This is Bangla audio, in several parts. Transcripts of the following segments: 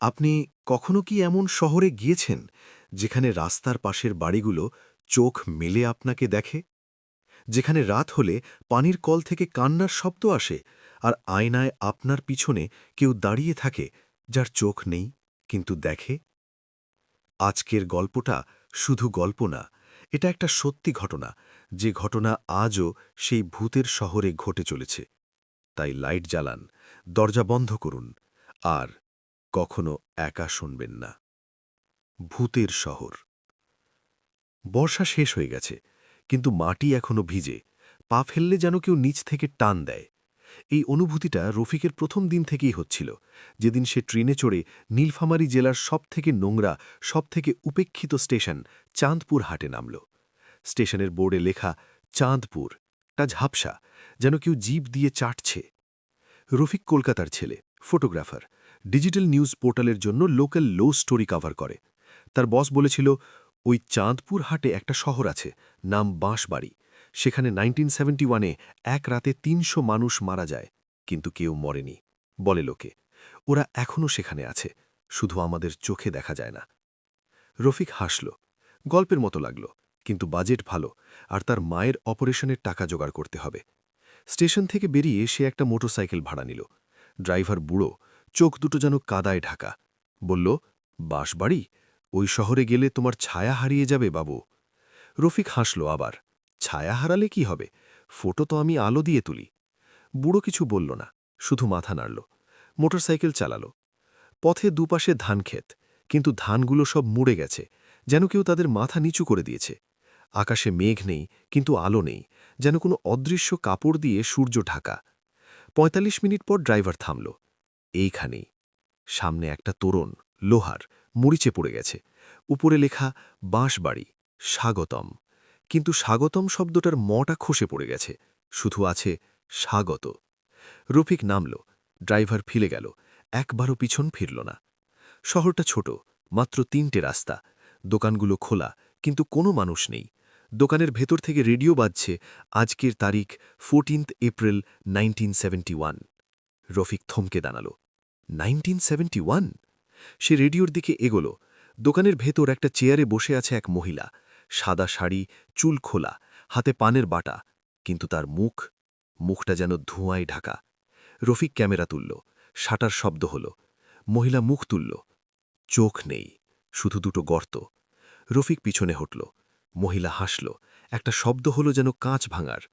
আপনি কখনো কি এমন শহরে গিয়েছেন যেখানে রাস্তার পাশের বাড়িগুলো চোখ মেলে আপনাকে দেখে, যেখানে রাত হলে পানির কল থেকে কান্নার শব্দ আসে আর আয়নায় আপনার পিছনে কেউ দাঁড়িয়ে থাকে যার চোখ নেই কিন্তু দেখে? আজকের গল্পটা শুধু গল্প না, এটা একটা সত্যি ঘটনা, যে ঘটনা আজও সেই ভূতের শহরে ঘটে চলেছে। তাই লাইট জ্বালান, দরজা বন্ধ করুন, আর কখনো একা শুনবেন না। ভূতের শহর। বর্ষা শেষ হয়ে গেছে, কিন্তু মাটি এখনো ভিজে, পা ফেললে যেন কেউ নিচ থেকে টান দেয়। এই অনুভূতিটা রফিকের প্রথম দিন থেকেই হচ্ছিল, যেদিন সে ট্রেনে চড়ে নীলফামারী জেলার সবথেকে নোংরা, সবথেকে উপেক্ষিত স্টেশন চাঁদপুর হাটে নামল। স্টেশনের বোর্ডে লেখা চাঁদপুর, টা ঝাপসা, যেন কেউ জিভ দিয়ে চাটছে। রফিক কলকাতার ছেলে, ফটোগ্রাফার, ডিজিটাল নিউজ পোর্টালের জন্য লোকাল লো স্টোরি কভার করে। তার বস বলেছিল, ওই চাঁদপুর হাটে একটা শহর আছে, নাম বাঁশবাড়ি। সেখানে 1971-এ এক রাতে ৩০০ মানুষ মারা যায়, কিন্তু কেউ মরেনি, বলে লোকে। ওরা এখনও সেখানে আছে, শুধু আমাদের চোখে দেখা যায় না। রফিক হাসল। গল্পের মতো লাগল, কিন্তু বাজেট ভালো, আর তার মায়ের অপারেশনের টাকা জোগাড় করতে হবে। স্টেশন থেকে বেরিয়ে সে একটা মোটরসাইকেল ভাড়া নিল। ড্রাইভার বুড়ো, চোখ দুটো যেন কাদায় ঢাকা। বলল, বাঁশবাড়ি? ওই শহরে গেলে তোমার ছায়া হারিয়ে যাবে বাবু। রফিক হাসল আবার। ছায়া হারালে কি হবে? ফটো তো আমি আলো দিয়ে তুলি। বুড়ো কিছু বলল না, শুধু মাথা নাড়ল। মোটরসাইকেল চালাল। পথে দুপাশে ধানক্ষেত, কিন্তু ধানগুলো সব মুড়ে গেছে, যেন কেউ তাদের মাথা নিচু করে দিয়েছে। আকাশে মেঘ নেই, কিন্তু আলো নেই, যেন কোনো অদৃশ্য কাপড় দিয়ে সূর্য ঢাকা। ৪৫ মিনিট পর ড্রাইভার থামল। এইখানেই। সামনে একটা তোরণ, লোহার, মরিচে পড়ে গেছে। উপরে লেখা বাঁশবাড়ি, স্বাগতম। কিন্তু স্বাগতম শব্দটার মটা খসে পড়ে গেছে, শুধু আছে স্বাগত। রফিক নামল। ড্রাইভার ফিরে গেল, একবারও পিছন ফিরল না। শহরটা ছোট, মাত্র ৩টে রাস্তা। দোকানগুলো খোলা, কিন্তু কোনো মানুষ নেই। দোকানের ভেতর থেকে রেডিও বাজছে, আজকের তারিখ 14 এপ্রিল 1971। রফিক থমকে দাঁড়াল। 1971? সে রেডিওর দিকে এগোল। দোকানের ভেতর একটা চেয়ারে বসে আছে এক মহিলা, সাদা শাড়ি, চুল খোলা, হাতে পানের বাটা, কিন্তু তার মুখটা যেন ধোঁয়ায় ঢাকা। রফিক ক্যামেরা তুলল, শাটার শব্দ হল। মহিলা মুখ তুলল, চোখ নেই, শুধু দুটো গর্ত। রফিক পিছনে হটল। মহিলা হাসল, একটা শব্দ হলো যেন কাঁচ ভাঙার।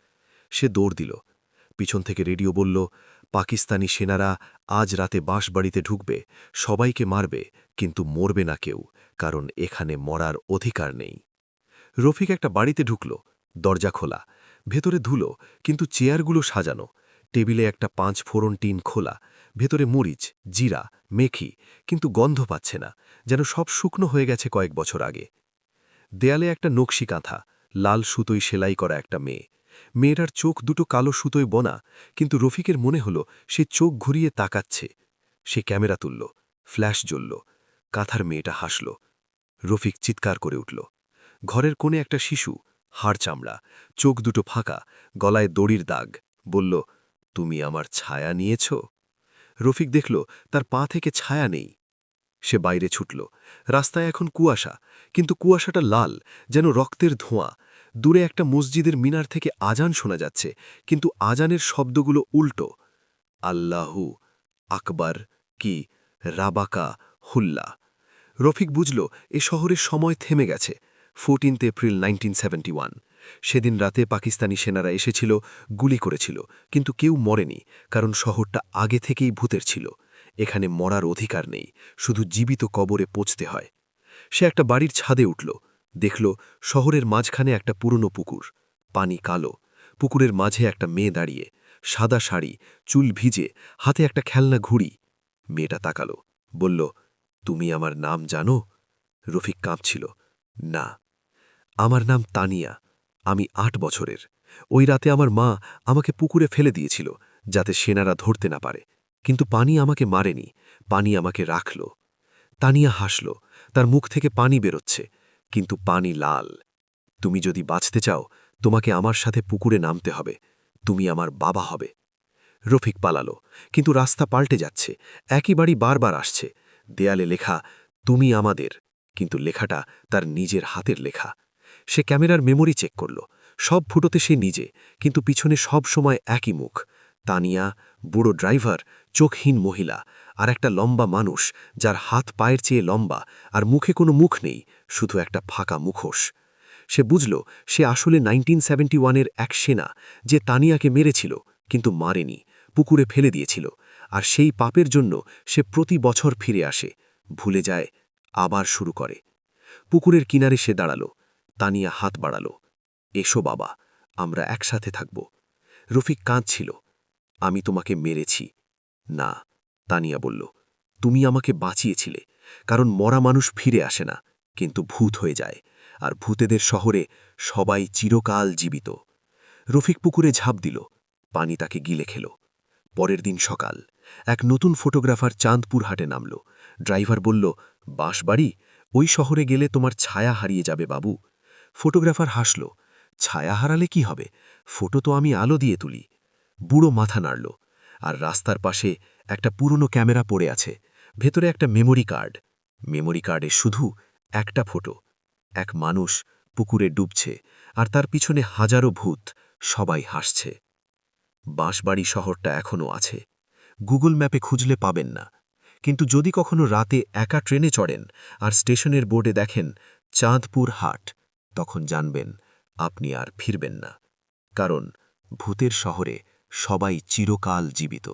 সে দৌড় দিল। পিছন থেকে রেডিও বলল, পাকিস্তানি সেনারা আজ রাতে বাঁশবাড়িতে ঢুকবে, সবাইকে মারবে, কিন্তু মরবে না কেউ, কারণ এখানে মরার অধিকার নেই। রফিক একটা বাড়িতে ঢুকল। দরজা খোলা, ভেতরে ধুলো, কিন্তু চেয়ারগুলো সাজানো। টেবিলে একটা ৫ ফোড়ন টিন খোলা, ভেতরে মরিচ, জিরা, মেখি, কিন্তু গন্ধ পাচ্ছে না, যেন সব শুকনো হয়ে গেছে কয়েক বছর আগে। দেয়ালে একটা নকশি কাঁথা, লাল সুতোয় সেলাই করা একটা মেয়ে। মেয়েটার চোখ দুটো কালো সুতোয় বোনা, কিন্তু রফিকের মনে হল সে চোখ ঘুরিয়ে তাকাচ্ছে। সে ক্যামেরা তুলল, ফ্ল্যাশ জ্বলল। কাঁথার মেয়েটা হাসল। রফিক চিৎকার করে উঠল। ঘরের কোণে একটা শিশু, হাড় চামড়া, চোখ দুটো ফাঁকা, গলায় দড়ির দাগ, বলল, তুমি আমার ছায়া নিয়েছ? রফিক দেখল তার পা থেকে ছায়া নেই। সে বাইরে ছুটল। রাস্তায় এখন কুয়াশা, কিন্তু কুয়াশাটা লাল, যেন রক্তের ধোঁয়া। দূরে একটা মসজিদের মিনার থেকে আজান শোনা যাচ্ছে, কিন্তু আজানের শব্দগুলো উল্টো। আল্লাহু আকবার, কি রাবাকা হুল্লা। রফিক বুঝল এ শহরের সময় থেমে গেছে। 14 এপ্রিল 1971। সেদিন রাতে পাকিস্তানি সেনারা এসেছিল, গুলি করেছিল, কিন্তু কেউ মরেনি, কারণ শহরটা আগে থেকেই ভূতের ছিল। এখানে মরার অধিকার নেই, শুধু জীবিত কবরে পৌঁছতে হয়। সে একটা বাড়ির ছাদে উঠল, দেখল শহরের মাঝখানে একটা পুরনো পুকুর, পানি কালো। পুকুরের মাঝে একটা মেয়ে দাঁড়িয়ে, সাদা শাড়ি, চুল ভিজে, হাতে একটা খেলনা ঘুড়ি। মেয়েটা তাকালো, বলল, তুমি আমার নাম জানো? রফিক কাঁপছিল। না। আমার নাম তানিয়া। আমি ৮ বছরের। ওই রাতে আমার মা আমাকে পুকুরে ফেলে দিয়েছিল, যাতে সেনারা ধরতে না পারে, কিন্তু পানি আমাকে মারেনি, পানি আমাকে রাখল। তানিয়া হাসল, তার মুখ থেকে পানি বেরোচ্ছে, কিন্তু পানি লাল। তুমি যদি বাঁচতে চাও, তোমাকে আমার সাথে পুকুরে নামতে হবে, তুমি আমার বাবা হবে। রফিক পালালো, কিন্তু রাস্তা পাল্টে যাচ্ছে, একই বাড়ি বারবার আসছে। দেয়ালে লেখা তুমি আমাদের, কিন্তু লেখাটা তার নিজের হাতের লেখা। সে ক্যামেরার মেমোরি চেক করল, সব ফুটোতে সে নিজে, কিন্তু পিছনে সব সময় একই মুখ। তানিয়া, বুড়ো ড্রাইভার, চোখহীন মহিলা, আর একটা লম্বা মানুষ যার হাত পায়ের চেয়ে লম্বা, আর মুখে কোনো মুখ নেই, শুধু একটা ফাঁকা মুখোশ। সে বুঝল সে আসলে 1971-এর এক সেনা, যে তানিয়াকে মেরেছিল কিন্তু মারেনি, পুকুরে ফেলে দিয়েছিল। আর সেই পাপের জন্য সে প্রতি বছর ফিরে আসে, ভুলে যায়, আবার শুরু করে। পুকুরের কিনারে সে দাঁড়াল। তানিয়া হাত বাড়াল। এসো বাবা, আমরা একসাথে থাকব। রফিক কাঁদছিল। আমি তোমাকে মেরেছি। না, তানিয়া বলল, তুমি আমাকে বাঁচিয়েছিলে, কারণ মরা মানুষ ফিরে আসে না, কিন্তু ভূত হয়ে যায়, আর ভূতেদের শহরে সবাই চিরকাল জীবিত। রফিক পুকুরে ঝাঁপ দিল, পানি তাকে গিলে খেল। পরের দিন সকাল, এক নতুন ফটোগ্রাফার চাঁদপুর হাটে নামল। ড্রাইভার বলল, বাঁশবাড়ি, ওই শহরে গেলে তোমার ছায়া হারিয়ে যাবে বাবু। ফটোগ্রাফার হাসল, ছায়া হারালে কি হবে, ফটো তো আমি আলো দিয়ে তুলি। বুড়ো মাথা নাড়ল। আর রাস্তার পাশে একটা পুরনো ক্যামেরা পড়ে আছে, ভেতরে একটা মেমোরি কার্ড। মেমোরি কার্ডে শুধু একটা ফটো, এক মানুষ পুকুরে ডুবছে, আর তার পিছনে হাজারো ভূত, সবাই হাসছে। বাঁশবাড়ি শহরটা এখনও আছে, গুগল ম্যাপে খুঁজলে পাবেন না, কিন্তু যদি কখনো রাতে একা ট্রেনে চড়েন আর স্টেশনের বোর্ডে দেখেন চাঁদপুর হাট, তখন জানবেন আপনি আর ফিরবেন না, কারণ ভূতের শহরে সবাই চিরকাল জীবিত।